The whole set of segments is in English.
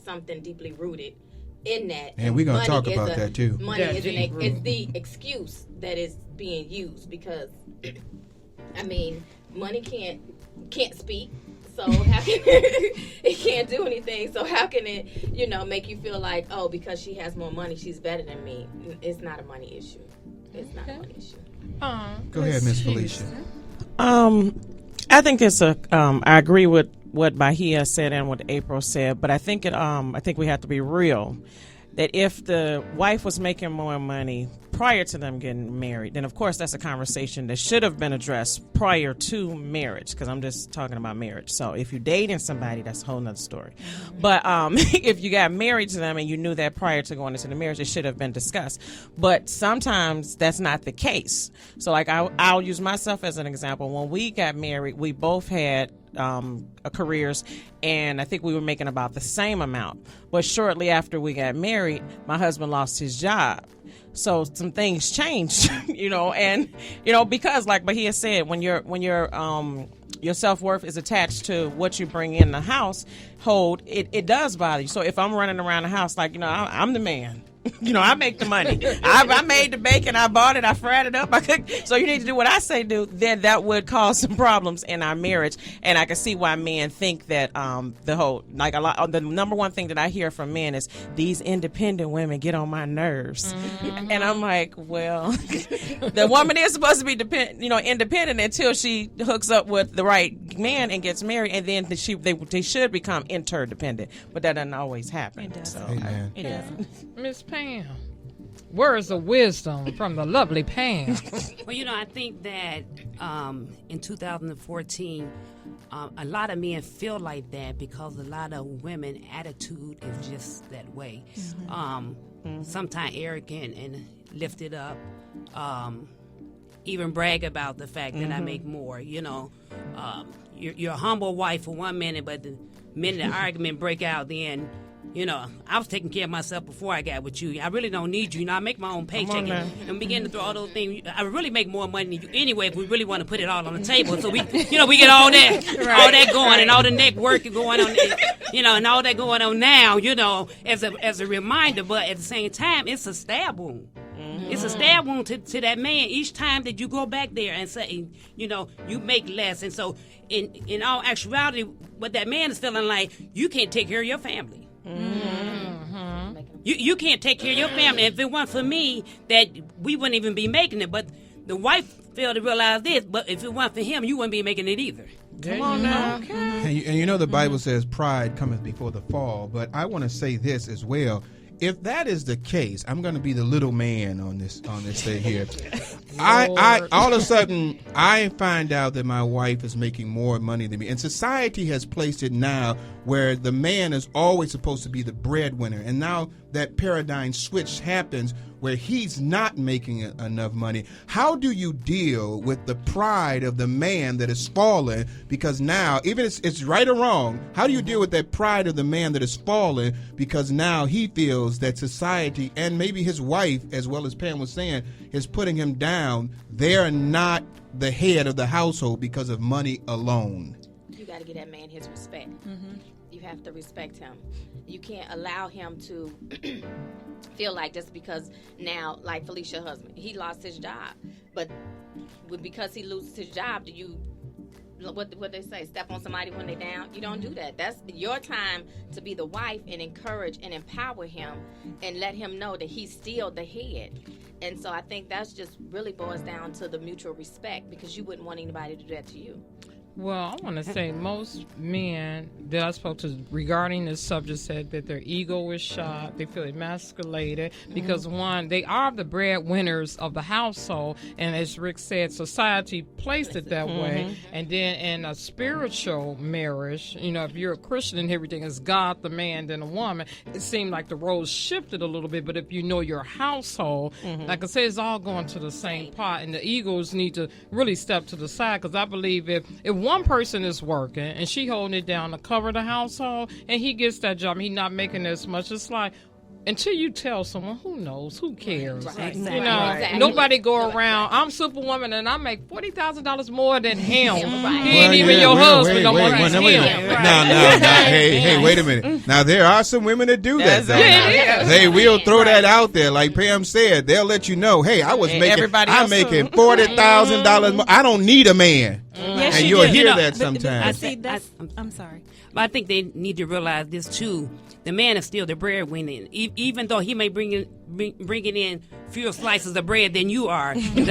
something deeply rooted in that. And we're going to talk about that too. Money is the excuse that is being used because, I mean, money can't speak. So how can it can't do anything? So how can it, make you feel like, oh, because she has more money, she's better than me? It's not a money issue. It's not a money issue. Go ahead, Miss Felicia. I think there's I agree with what Bahiyah said and what Apryl said, but I think we have to be real. That if the wife was making more money prior to them getting married, then of course that's a conversation that should have been addressed prior to marriage, because I'm just talking about marriage. So if you're dating somebody, that's a whole nother story. But if you got married to them and you knew that prior to going into the marriage, it should have been discussed. But sometimes that's not the case. So like I'll use myself as an example. When we got married, we both had careers, and I think we were making about the same amount. But shortly after we got married, my husband lost his job. So some things changed, and because like Bahiyah said, when your self-worth is attached to what you bring in the household, it does bother you. So if I'm running around the house like, I'm the man. I make the money. I made the bacon. I bought it. I fried it up. I cooked. So you need to do what I say do. Then that would cause some problems in our marriage. And I can see why men think that the number one thing that I hear from men is these independent women get on my nerves. Mm-hmm. And I'm like, well, the woman is supposed to be independent until she hooks up with the right man and gets married, and then they should become interdependent. But that doesn't always happen. It does. So Amen. Miss Pam, words of wisdom from the lovely Pam. Well, I think that in 2014, a lot of men feel like that because a lot of women attitude is just that way. Mm-hmm. Sometimes arrogant and lifted up, even brag about the fact that I make more. You're a humble wife for 1 minute, but the minute the argument break out, then I was taking care of myself before I got with you. I really don't need you. I make my own paycheck and begin to throw all those things. I really make more money than you anyway if we really want to put it all on the table. So we get all that, all that going and all the network going on, and all that going on now, as a reminder. But at the same time, it's a stab wound. Mm-hmm. It's a stab wound to that man each time that you go back there and say, you make less. And so in all actuality, what that man is feeling like, you can't take care of your family. Mm-hmm. You can't take care of your family. If it weren't for me, that we wouldn't even be making it. But the wife failed to realize this. But if it weren't for him, you wouldn't be making it either. Come on now. Okay. And the Bible says pride cometh before the fall. But I want to say this as well. If that is the case, I'm going to be the little man on this thing here. I all of a sudden I find out that my wife is making more money than me, and society has placed it now where the man is always supposed to be the breadwinner, and now that paradigm switch happens where he's not making enough money. How do you deal with the pride of the man that is fallen? Because now, even if it's right or wrong, how do you deal with that pride of the man that is fallen? Because now he feels that society and maybe his wife, as well as Pam was saying, is putting him down. They're not the head of the household because of money alone. You got to give that man his respect. Mm-hmm. You have to respect him. You can't allow him to feel like just because now, like Felicia's husband, he lost his job. But because he loses his job, do you, what they say, step on somebody when they're down? You don't do that. That's your time to be the wife and encourage and empower him and let him know that he's still the head. And so I think that's just really boils down to the mutual respect, because you wouldn't want anybody to do that to you. Well, I want to say most men that I spoke to regarding this subject said that their ego is shot. They feel emasculated because, one, they are the breadwinners of the household. And as Rick said, society placed it that way. And then in a spiritual marriage, if you're a Christian and everything is God, the man, then a woman, it seemed like the roles shifted a little bit. But if you know your household, like I said, it's all going to the same pot. And the egos need to really step to the side, because I believe if one person is working and she holding it down to cover the household and he gets that job, he's not making as much. It's like, until you tell someone, who knows, who cares? Right. You know, Exactly. nobody go around. I'm Superwoman and I make $40,000 more than him. Right. He ain't even your husband no more. He's him. Now, hey, wait a minute. Now there are some women that do that. Though. Yeah, They will throw that out there, like Pam said. They'll let you know, hey, I'm making $40,000 more. I don't need a man. Yes, And you you'll do. hear But that sometimes. I'm sorry. But I think they need to realize this too. The man is still the breadwinner, even though he may bringing in fewer slices of bread than you are. Does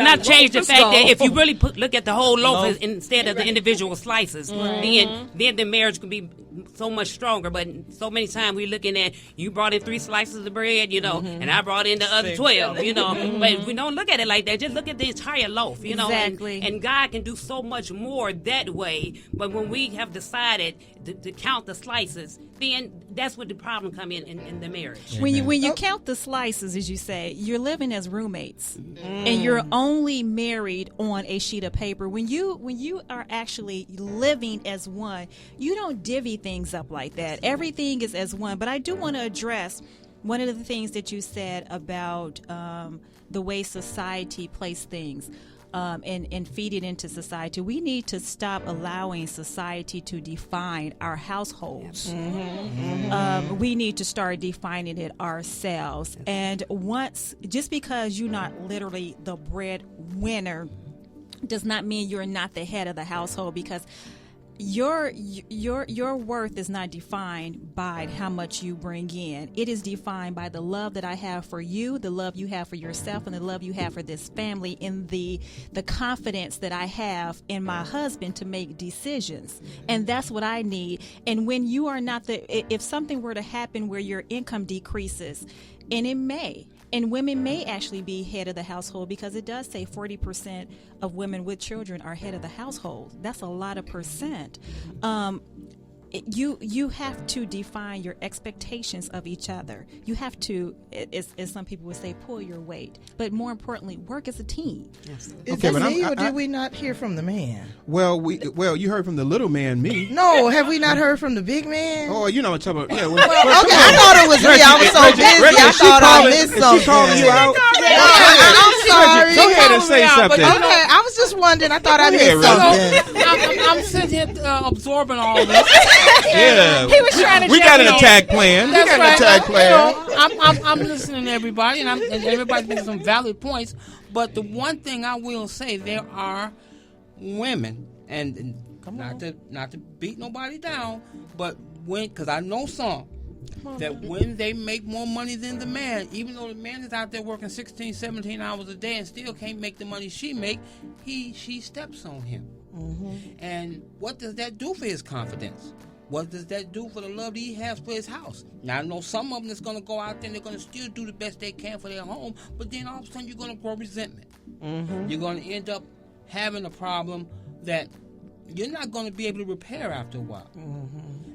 not change the fact that if you really look at the whole loaf instead of the individual slices, then the marriage can be so much stronger. But so many times we're looking at, you brought in 3 slices of bread, and I brought in the other 12, But we don't look at it like that. Just look at the entire loaf, Exactly. And God can do so much more that way. But when we have decided to count the slices, then that's where the problem come in the marriage. When you count the slices, as you say, you're living as roommates, and you're only married on a sheet of paper. When you are actually living as one, you don't divvy things up like that. Everything is as one. But I do want to address one of the things that you said about the way society plays things. And feed it into society. We need to stop allowing society to define our households. We need to start defining it ourselves. And just because you're not literally the breadwinner does not mean you're not the head of the household, because your worth is not defined by how much you bring in. It is defined by the love that I have for you, the love you have for yourself, and the love you have for this family, and the confidence that I have in my husband to make decisions. And that's what I need. And when you are not if something were to happen where your income decreases, and it may, and women may actually be head of the household, because it does say 40% of women with children are head of the household. That's a lot of percent. You have to define your expectations of each other. You have to, as some people would say, pull your weight. But more importantly, work as a team. Is that me, or did we not hear from the man? Well, you heard from the little man, me. No, have we not heard from the big man? Oh, I'm talking about. Yeah, Okay, I thought it was me. I was so busy. I thought I missed something. She calling you out? I'm sorry. Go ahead and say something. Okay, I was just wondering. I thought I missed something. I'm sitting here absorbing all this. Yeah, He was trying to we got an attack plan. That's we got right. an attack plan. You know, I'm listening to everybody, and everybody's making some valid points. But the one thing I will say, there are women, and not to beat nobody down, but because I know some, that when they make more money than the man, even though the man is out there working 16, 17 hours a day and still can't make the money she she steps on him. And what does that do for his confidence? What does that do for the love that he has for his house? Now, I know some of them that's going to go out there and they're going to still do the best they can for their home, but then all of a sudden you're going to grow resentment. You're going to end up having a problem that you're not going to be able to repair after a while.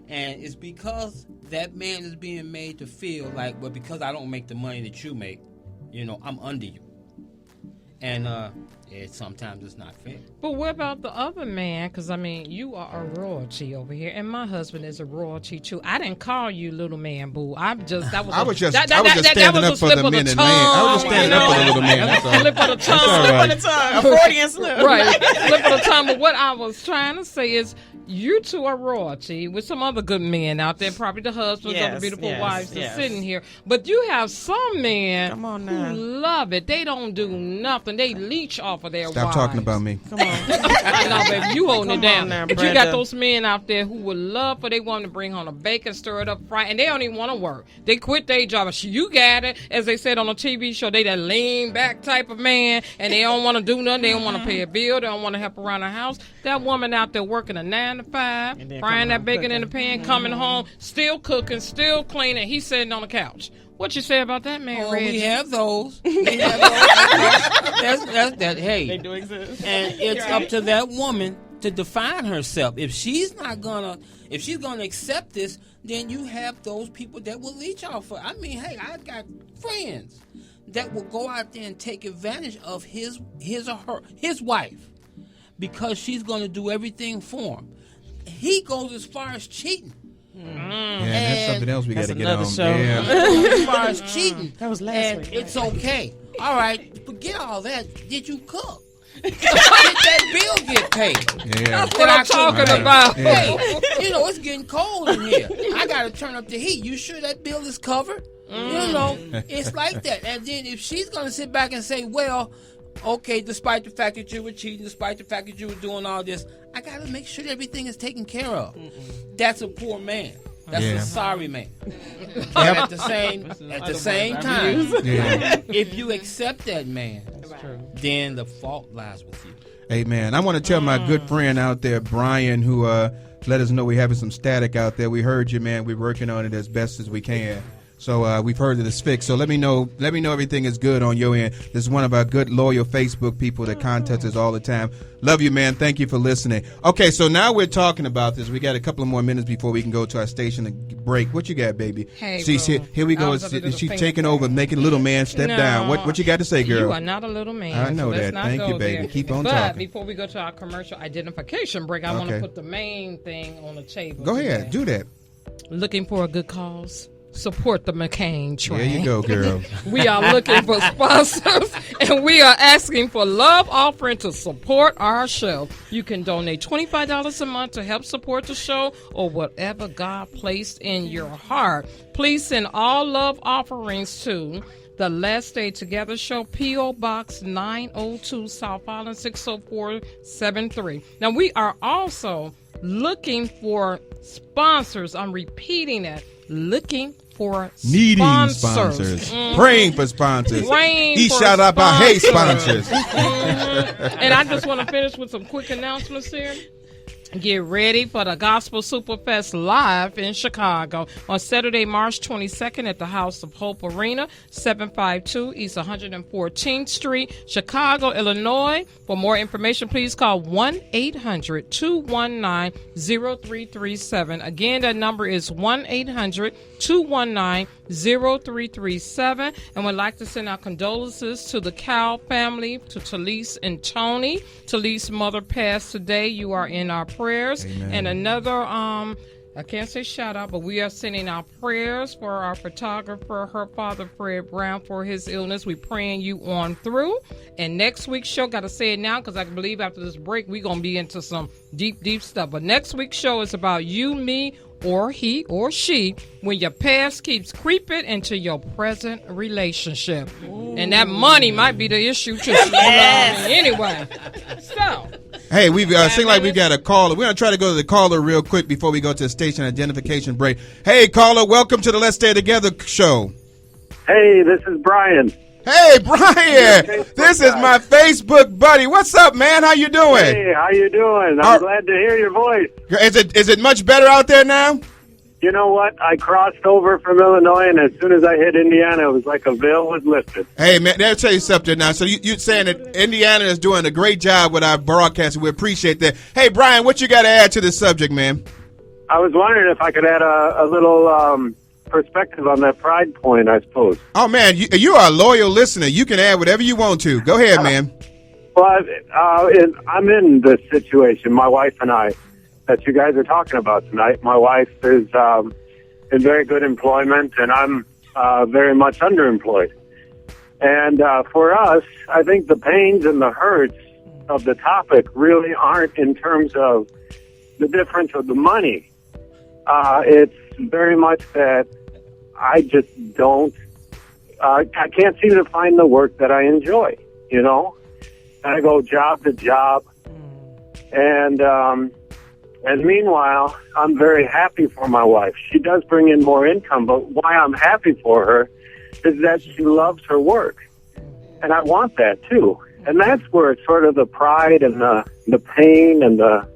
And it's because that man is being made to feel like, well, because I don't make the money that you make, I'm under you. And sometimes it's not fair. But what about the other man? Because, you are a royalty over here, and my husband is a royalty, too. I didn't call you little man, boo. I was just standing up for the men and man. I was just standing up for the little man. That's all. Slip of the tongue. Slip of the tongue. A Freudian slip. Right. Slip of the tongue. But what I was trying to say is, you two are royalty with some other good men out there, probably the husbands of the beautiful wives that's sitting here. But you have some men who love it. They don't do nothing. They leech off of their wives. Stop talking about me. Come on. No, baby, you holding it down. Now, but you got those men out there who would love for they want to bring home the bacon, stir it up, fry, and they don't even want to work. They quit their job. You got it. As they said on a TV show, they that lean back type of man, and they don't want to do nothing. They don't want to pay a bill. They don't want to help around the house. That woman out there working a 9 to 5, frying that bacon in the pan, coming home, still cooking, still cleaning. He's sitting on the couch. What you say about that man, Reggie? We have those. That's that. Hey, they do exist, and it's up to that woman to define herself. If she's gonna accept this, then you have those people that will leech off her. Hey, I got friends that will go out there and take advantage of his wife because she's gonna do everything for him. He goes as far as cheating. Yeah, that's something else we got to get another on. show. Yeah. As far as cheating, That was last and week. it's okay. All right, forget all that. Did you cook? Did that bill get paid? Yeah. That's what I'm talking Right. about. Yeah. Hey, it's getting cold in here. I got to turn up the heat. You sure that bill is covered? It's like that. And then if she's going to sit back and say, well, okay, despite the fact that you were cheating, despite the fact that you were doing all this, I got to make sure that everything is taken care of. That's a poor man. That's a sorry man. At the same time, if you accept that man, then the fault lies with you. Amen. I want to tell my good friend out there, Brian, who let us know we're having some static out there. We heard you, man. We're working on it as best as we can. So we've heard that it's fixed. So let me know everything is good on your end. This is one of our good, loyal Facebook people that contact us all the time. Love you, man. Thank you for listening. Okay, so now we're talking about this. We got a couple of more minutes before we can go to our station and break. What you got, baby? Hey, here we go. She's taking over, making little man step down. What you got to say, girl? You are not a little man. I know so let's that. not Thank go you, baby. there. Keep on but talking. Before we go to our commercial identification break, I want to put the main thing on the table. Go ahead. Do that. Looking for a good cause? Support the McCain train. There you go, girl. We are looking for sponsors, and we are asking for love offering to support our show. You can donate $25 a month to help support the show or whatever God placed in your heart. Please send all love offerings to the Let's Stay Together Show, P.O. Box 902, South Island 60473. Now, we are also looking for sponsors. I'm repeating that. Looking for Needing sponsors. Praying for sponsors. Praying He for shout out by hey sponsors. sponsors. And I just want to finish with some quick announcements here. Get ready for the Gospel Superfest live in Chicago on Saturday, March 22nd at the House of Hope Arena, 752 East 114th Street, Chicago, Illinois. For more information, please call 1-800-219-0337. Again, that number is 1-800-219-0337. And we'd like to send our condolences to the Cow family, to Talise and Tony. Talise's mother passed today. You are in our prayers. Amen. And another I can't say shout out, but we are sending our prayers for our photographer, her father, Fred Brown, for his illness. We're praying you on through. And next week's show, got to say it now because I believe after this break, we're going to be into some deep, deep stuff. But next week's show is about you, me, or he or she, when your past keeps creeping into your present relationship. Ooh. And that money might be the issue too. Yes. Anyway, so. Hey, we've seem like we've got a caller. We're going to try to go to the caller real quick before we go to the station identification break. Hey, caller, welcome to the Let's Stay Together show. Hey, this is Brian. Hey, Brian, this is my Facebook buddy. What's up, man? How you doing? Hey, how you doing? I'm glad to hear your voice. Is it much better out there now? You know what? I crossed over from Illinois, and as soon as I hit Indiana, it was like a veil was lifted. Hey, man, let me tell you something now. So you're saying that Indiana is doing a great job with our broadcasting. We appreciate that. Hey, Brian, what you got to add to the subject, man? I was wondering if I could add a little perspective on that pride point, I suppose. Oh, man, you are a loyal listener. You can add whatever you want to. Go ahead, man. Well, I'm in this situation, my wife and I, that you guys are talking about tonight. My wife is in very good employment, and I'm very much underemployed. And for us, I think the pains and the hurts of the topic really aren't in terms of the difference of the money. It's very much that I just don't, I can't seem to find the work that I enjoy, you know? And I go job to job, and meanwhile, I'm very happy for my wife. She does bring in more income, but why I'm happy for her is that she loves her work. And I want that too. And that's where it's sort of the pride and the pain and the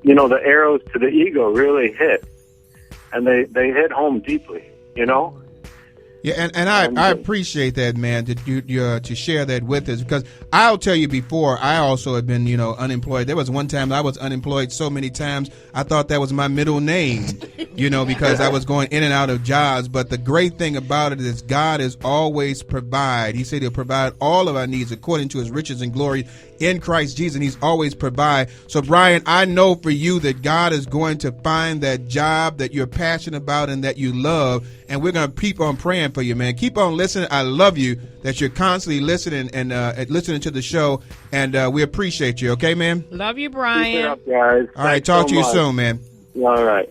arrows to the ego really hit. And they hit home deeply, you know? Yeah, and I appreciate that, man, that you to share that with us, because I'll tell you before, I also have been, unemployed. There was one time I was unemployed so many times I thought that was my middle name, because I was going in and out of jobs. But the great thing about it is God is always provide. He said he'll provide all of our needs according to his riches and glory in Christ Jesus, and he's always provide. So, Brian, I know for you that God is going to find that job that you're passionate about and that you love, and we're going to keep on praying for you, man. Keep on listening. I love you that you're constantly listening and listening to the show, and we appreciate you. Okay, man? Love you, Brian. Keep it up, guys. All right, Thanks talk so to you much. soon, man. All right.